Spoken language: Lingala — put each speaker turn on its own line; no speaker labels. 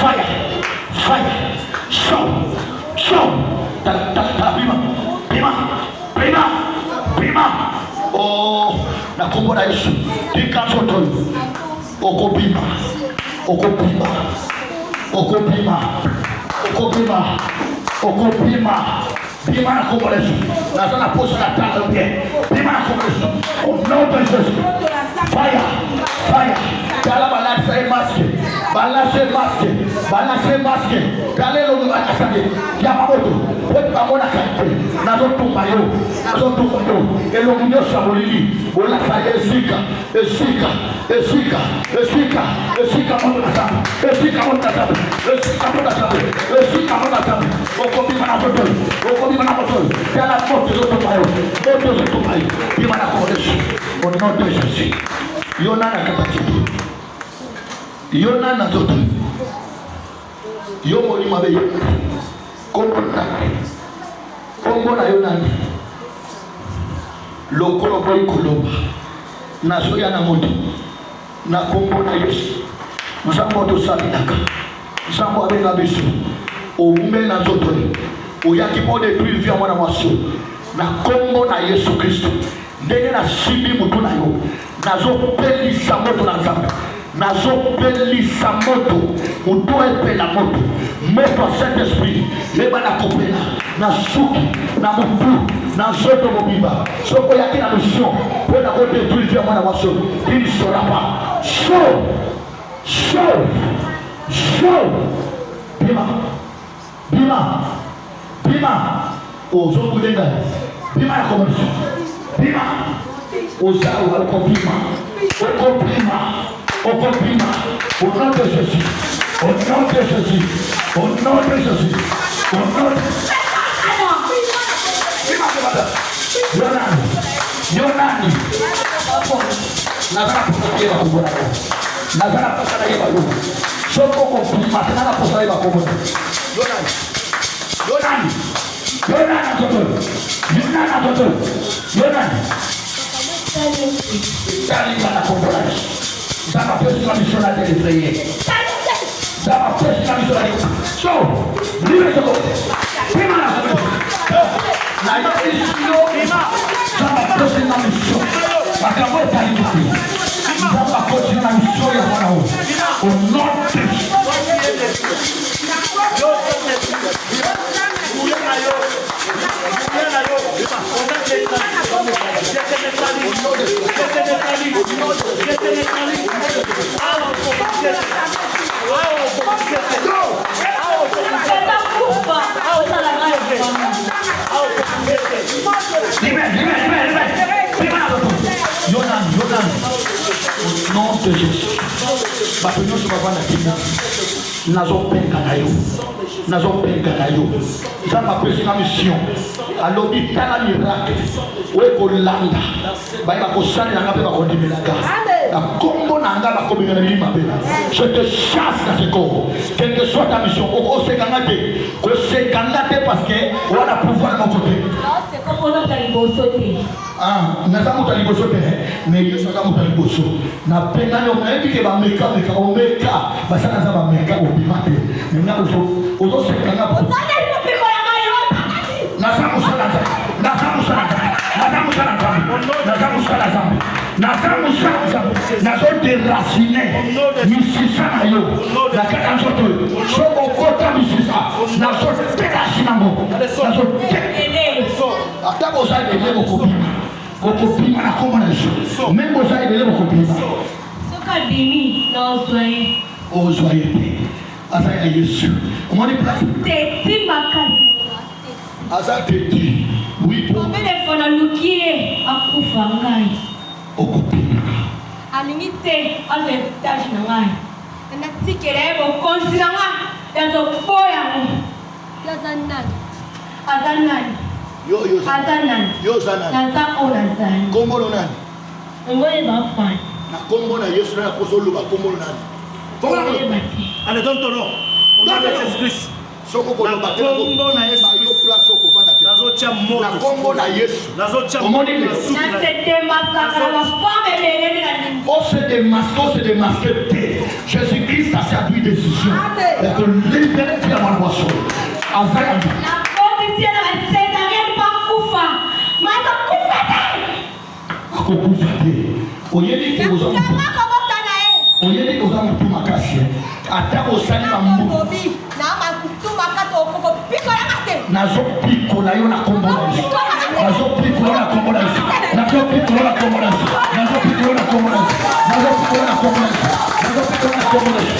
Fire. Fire. Show. Prima. Oh, nakombola Yesu. Dikazoto. Okopima. Bima na kombola Yesu. Nazana posa na tanga yote. Bima na kombola Yesu. Oh, no Jesus. Fire. Kala balase maske. Kale lo bakasage. Yamamoto. Wote pamona kaite. Nazotumba yo. Elo nyo shabolili. Ola saye esika moto na sabu. Esika moto na sabu. Okopima na moto. Kala moto zotumba yo. Bima na kodeshi. Ono Jesus. Yona na kapatibu. Yona na zoto. Yo moli mabe yo. Kombo na yona ni. Lokolo boy koloba. Na soya na moto. Na kombo na Yesu. Msambo to sabinaka. Msambo abenga bisu. Oume na zoto. Oyakipode tuivia mwana mwasio. Na kombo na Yesu Kristo. Ndenge na sibi mutu na yo. Nazopelisa moto na Nzambe. Nazopelisa moto. Utoepela moto. Moto wa Saint-Esprit. Leba na kopela. Na suki. Na mutu. Na zoto mobiba. Soko yaki na mission. Pona kote tuivia mwana waso. Il sera pas. Show. Bima. Oh, zo kudenga. Bima ya komerso. Bima. Osawa okopima. Au nom de Jésus. Yonani. Nazara posaye bakubona. Nazara posaye bakubona. Soko kopima nazara posaye bakubona. Yonani. Tali bana kombola. Sama pesi la mission à téléphone. Sama pesi la mission à téléphone. So, libre ce côté. Prima la semaine. La mission ima. Sama pesi la mission. Parce que moi t'as dit. Sama pesi la mission ya mwana huyu. Au nom de Jésus. Nom de Jésus. Bapeno se va na kimo. Nazopenga na yo. Nzamba pesi na mission. Alobi tala miracle. Oye kolanda. Ba ko sali na ngabe ba ko dimelaga. Na kombo na ngaba ko bingana ni mabe. Je te chasse dans ce corps. Quelle que soit ta mission, o se kangate. Ko se kangate parce que on a pouvoir de mon côté.
C'est comme on a talibosoté.
Ah, na samu talibosoté, mais Dieu sa samu taliboso. Na pena yo na ebi ke ba meka basana za ba meka obimate. Nina ozo se kangapa. Nazamu déraciner misisa na yo na kaka nzoto sobo kota misisa na so déraciner mo na so atako sa de lebo kopima na koma na so même bo sa de lebo kopima
soka dimi na
ozoyete asa ya Yesu omoni place
teti makazi
asa teti oui pour
mbele fona lukie akufa ngai
okopima
alingi te azo etage na ngai na tikele bo konsi na ngai yazo poya mo yazanani yo zanani naza ona zani
kombo nani
ngoye ba fan
na kombo na Yesu na kozolo ba kombo nani
ale don tono on a Jésus Christ
soko ko ba
kombo na Yesu
yo place soko fanda te
nazo nazocha moto
na kombo na Yesu
nazocha
omoni
moto
le
na suki na
on se démasque Jésus-Christ a sa décision et que libérer la boisson avec oyeli koza mutu makasi ata osali bambu nazopikola yo na kombo na Yesu nazopikola na kombo na Yesu nazopikola na kombo na Yesu nazopikola na kombo na Yesu nazopikola na kombo na Yesu nazopikola na kombo na Yesu